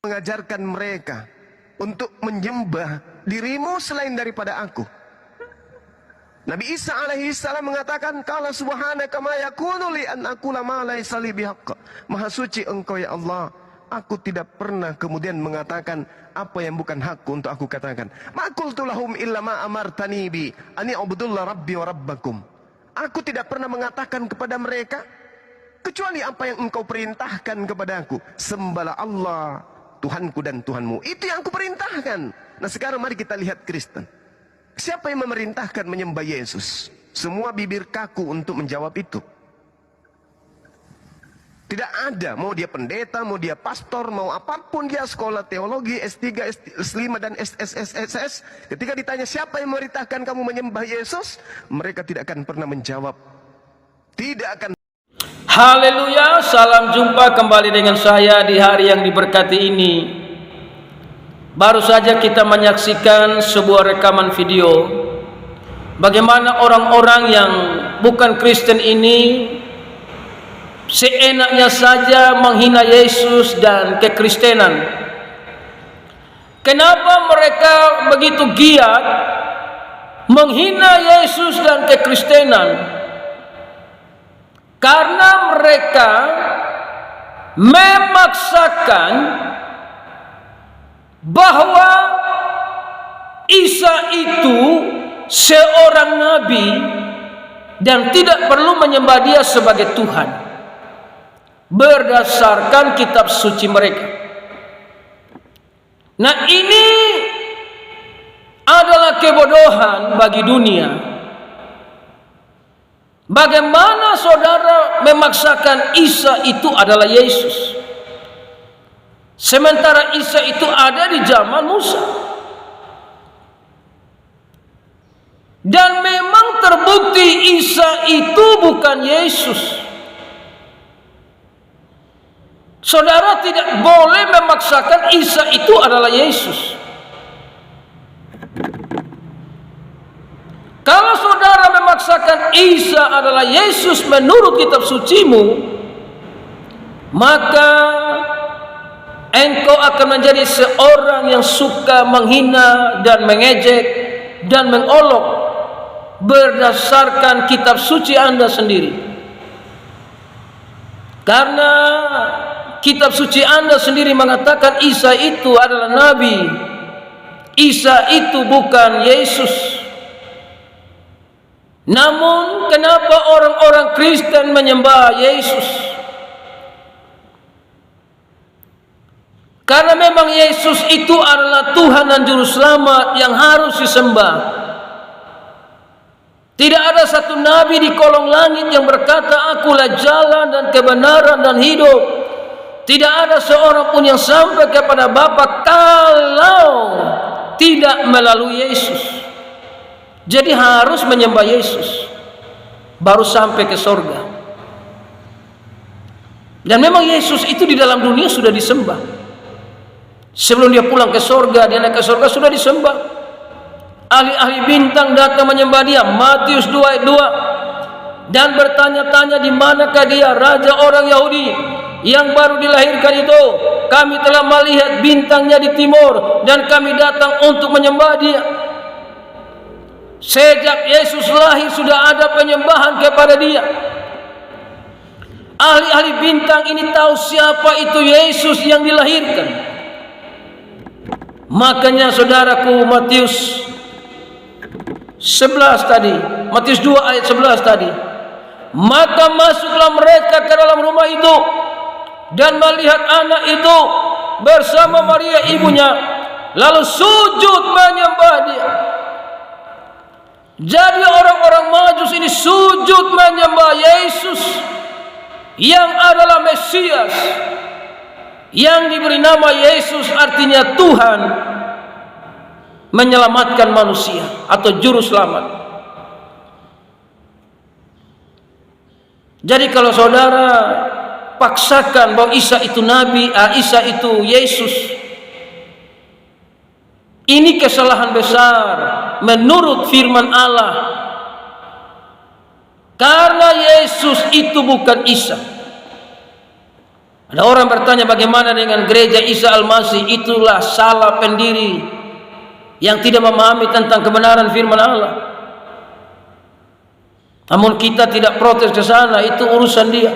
mengajarkan mereka untuk menyembah dirimu selain daripada aku. Nabi Isa alaihi salam mengatakan, "Qala subhanaka ma yakunu li an aqula ma laysa li bihaqq." Maha suci Engkau ya Allah, aku tidak pernah kemudian mengatakan apa yang bukan hakku untuk aku katakan. Ma qultu lahum illa ma amartani bi ani ubudullah rabbi wa rabbakum. Aku tidak pernah mengatakan kepada mereka kecuali apa yang Engkau perintahkan kepada aku. Sembahlah Allah, Tuhanku dan Tuhanmu. Itu yang aku perintahkan. Nah sekarang mari kita lihat Kristen. Siapa yang memerintahkan menyembah Yesus? Semua bibir kaku untuk menjawab itu. Tidak ada, mau dia pendeta, mau dia pastor, mau apapun dia sekolah teologi, S3, S5 dan SSS. Ketika ditanya siapa yang memerintahkan kamu menyembah Yesus, mereka tidak akan pernah menjawab. Tidak akan. Haleluya, salam jumpa kembali dengan saya di hari yang diberkati ini. Baru saja kita menyaksikan sebuah rekaman video bagaimana orang-orang yang bukan Kristen ini seenaknya saja menghina Yesus dan kekristenan. Kenapa mereka begitu giat menghina Yesus dan kekristenan? Karena mereka memaksakan bahwa Isa itu seorang nabi dan tidak perlu menyembah dia sebagai Tuhan berdasarkan kitab suci mereka. Nah, ini adalah kebodohan bagi dunia. Bagaimana saudara memaksakan Isa itu adalah Yesus, sementara Isa itu ada di zaman Musa. Dan memang terbukti Isa itu bukan Yesus. Saudara tidak boleh memaksakan Isa itu adalah Yesus. Kalau saudara memaksakan Isa adalah Yesus menurut kitab sucimu, maka engkau akan menjadi seorang yang suka menghina dan mengejek dan mengolok berdasarkan kitab suci Anda sendiri. Karena kitab suci Anda sendiri mengatakan Isa itu adalah nabi. Isa itu bukan Yesus. Namun kenapa orang-orang Kristen menyembah Yesus? Karena memang Yesus itu adalah Tuhan dan Juru Selamat yang harus disembah. Tidak ada satu nabi di kolong langit yang berkata, "Akulah jalan dan kebenaran dan hidup." Tidak ada seorang pun yang sampai kepada Bapa kalau tidak melalui Yesus. Jadi harus menyembah Yesus baru sampai ke sorga. Dan memang Yesus itu di dalam dunia sudah disembah. Sebelum dia pulang ke sorga, dia naik ke sorga sudah disembah. Ahli-ahli bintang datang menyembah dia. Matius 2 ayat 2. Dan bertanya-tanya, di manakah dia, raja orang Yahudi yang baru dilahirkan itu? Kami telah melihat bintangnya di timur dan kami datang untuk menyembah dia. Sejak Yesus lahir sudah ada penyembahan kepada dia. Ahli-ahli bintang ini tahu siapa itu Yesus yang dilahirkan. Makanya saudaraku, Matius 11 tadi, Matius 2 ayat 11 tadi, maka masuklah mereka ke dalam rumah itu dan melihat anak itu bersama Maria ibunya, lalu sujud menyembah dia. Jadi orang-orang Majus ini sujud menyembah Yesus yang adalah Mesias, yang diberi nama Yesus artinya Tuhan menyelamatkan manusia atau juru selamat. Jadi kalau saudara paksakan bahwa Isa itu nabi, Isa itu Yesus, ini kesalahan besar menurut firman Allah. Karena Yesus itu bukan Isa. Ada orang bertanya bagaimana dengan gereja Isa Al-Masih? Itulah salah pendiri yang tidak memahami tentang kebenaran firman Allah. Namun kita tidak protes ke sana, itu urusan dia.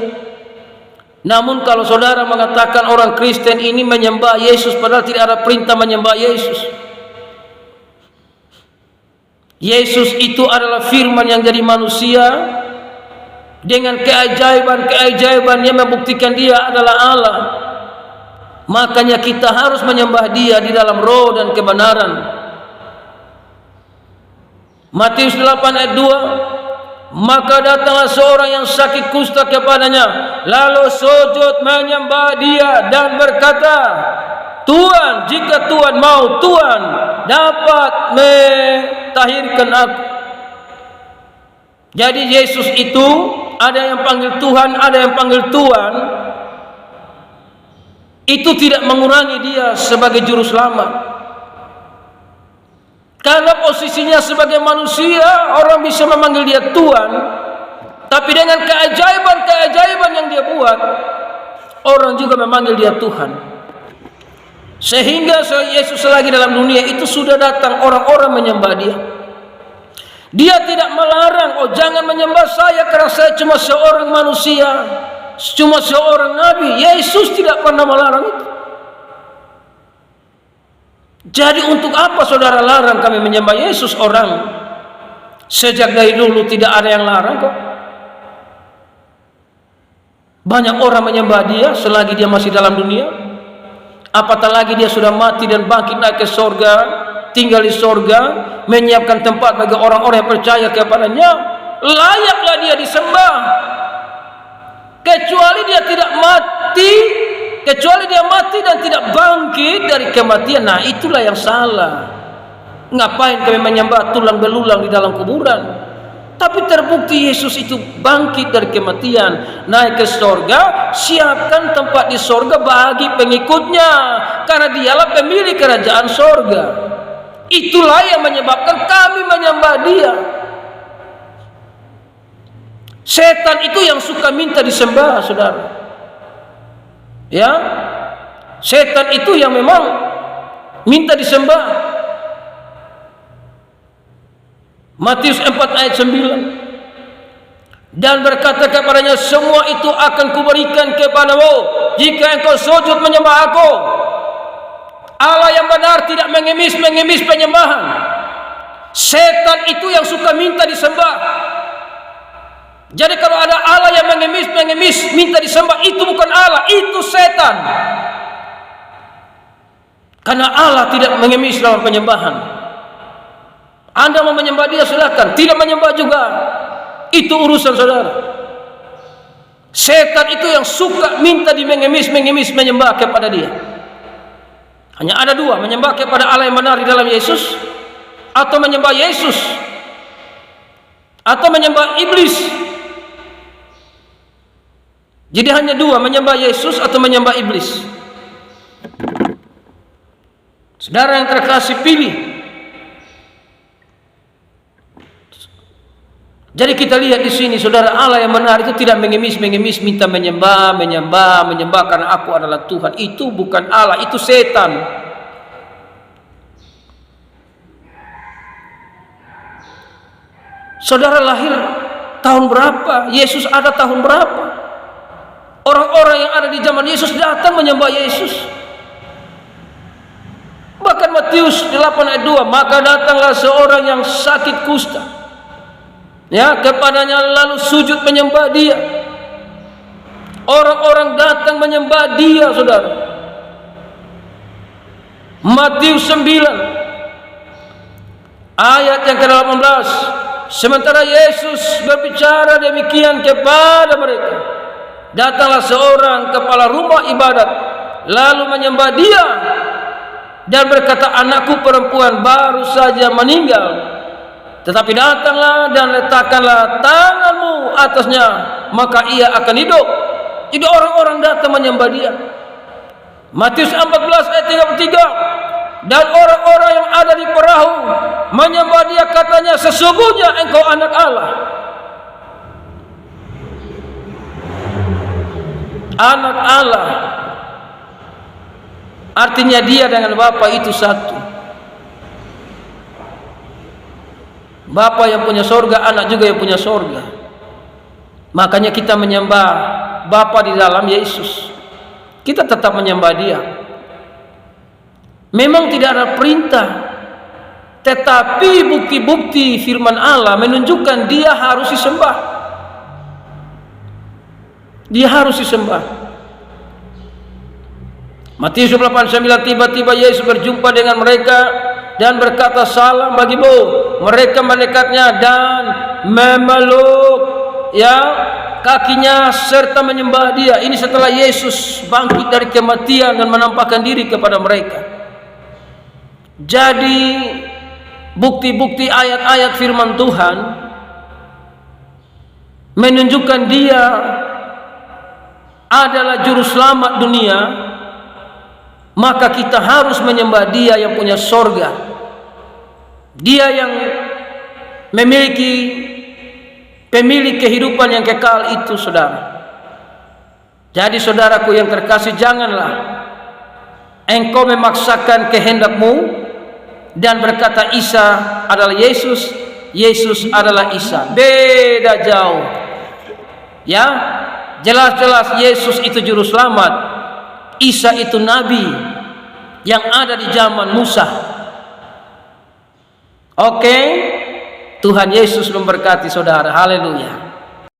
Namun kalau saudara mengatakan orang Kristen ini menyembah Yesus padahal tidak ada perintah menyembah Yesus. Yesus itu adalah firman yang jadi manusia dengan keajaiban-keajaiban yang membuktikan dia adalah Allah. Makanya kita harus menyembah dia di dalam roh dan kebenaran. Matius 8 ayat 2, maka datanglah seorang yang sakit kusta kepadanya, lalu sujud menyembah dia dan berkata, Tuhan, jika Tuhan mau, Tuhan dapat mentahirkan aku. Jadi Yesus itu ada yang panggil Tuhan, ada yang panggil Tuhan. Itu tidak mengurangi dia sebagai juru selamat. Karena posisinya sebagai manusia, orang bisa memanggil dia Tuhan, tapi dengan keajaiban-keajaiban yang dia buat, orang juga memanggil dia Tuhan. Sehingga Yesus selagi dalam dunia itu sudah datang orang-orang menyembah dia. Dia tidak melarang, oh jangan menyembah saya karena saya cuma seorang manusia, cuma seorang nabi. Yesus tidak pernah melarang itu. Jadi untuk apa saudara larang kami menyembah Yesus? Orang sejak dari dulu tidak ada yang larang kok. Banyak orang menyembah dia selagi dia masih dalam dunia. Apatah lagi dia sudah mati dan bangkit naik ke sorga, tinggal di sorga, menyiapkan tempat bagi orang-orang yang percaya kepadanya. Layaklah dia disembah. Kecuali dia tidak mati, kecuali dia mati dan tidak bangkit dari kematian. Nah itulah yang salah. Ngapain kami menyembah tulang belulang di dalam kuburan? Tapi terbukti Yesus itu bangkit dari kematian, naik ke sorga, siapkan tempat di sorga bagi pengikutnya, karena dialah pemilik kerajaan sorga. Itulah yang menyebabkan kami menyembah dia. Setan itu yang suka minta disembah, saudara. Ya, setan itu yang memang minta disembah. Matius 4 ayat 9, dan berkata kepadanya, semua itu akan kuberikan kepadamu jika engkau sujud menyembah aku. Allah yang benar tidak mengemis penyembahan. Setan itu yang suka minta disembah. Jadi kalau ada Allah yang mengemis minta disembah, itu bukan Allah, itu setan. Karena Allah tidak mengemis dalam penyembahan. Anda mau menyembah dia silakan, tidak menyembah juga, itu urusan saudara. Setan itu yang suka minta mengemis menyembah kepada dia. Hanya ada dua, menyembah kepada Allah yang benar di dalam Yesus, atau menyembah Yesus, atau menyembah iblis. Jadi hanya dua, menyembah Yesus atau menyembah iblis. Saudara yang terkasih, pilih. Jadi kita lihat di sini, saudara, Allah yang benar itu tidak mengemis minta menyembah karena aku adalah Tuhan. Itu bukan Allah, itu setan. Saudara lahir tahun berapa? Yesus ada tahun berapa? Orang-orang yang ada di zaman Yesus datang menyembah Yesus. Bahkan Matius 8 ayat 2, maka datanglah seorang yang sakit kusta, ya, kepadanya lalu sujud menyembah dia. Orang-orang datang menyembah dia, saudara. Matius 9 ayat yang ke-18, sementara Yesus berbicara demikian kepada mereka, datanglah seorang kepala rumah ibadat lalu menyembah dia dan berkata, anakku perempuan baru saja meninggal, tetapi datanglah dan letakkanlah tanganmu atasnya, maka ia akan hidup. Jadi orang-orang datang menyembah dia. Matius 14 ayat 33, dan orang-orang yang ada di perahu menyembah dia, katanya, sesungguhnya engkau anak Allah. anak Allah. Artinya dia dengan Bapa itu satu. Bapa yang punya sorga, anak juga yang punya sorga. Makanya kita menyembah Bapa di dalam Yesus. Kita tetap menyembah dia. Memang tidak ada perintah, tetapi bukti-bukti firman Allah menunjukkan dia harus disembah. Dia harus disembah. Matius 28:9, tiba-tiba Yesus berjumpa dengan mereka dan berkata, salam bagimu. Mereka mendekatnya dan memeluk kakinya serta menyembah dia. Ini setelah Yesus bangkit dari kematian dan menampakkan diri kepada mereka. Jadi bukti-bukti ayat-ayat firman Tuhan menunjukkan dia adalah juru selamat dunia. Maka kita harus menyembah dia yang punya sorga, dia yang memiliki pemilik kehidupan yang kekal itu, saudara. Jadi saudaraku yang terkasih, janganlah engkau memaksakan kehendakmu dan berkata Isa adalah Yesus, Yesus adalah Isa. Beda jauh. Ya, jelas-jelas Yesus itu juru selamat, Isa itu nabi yang ada di zaman Musa. Oke, Tuhan Yesus memberkati saudara. Haleluya.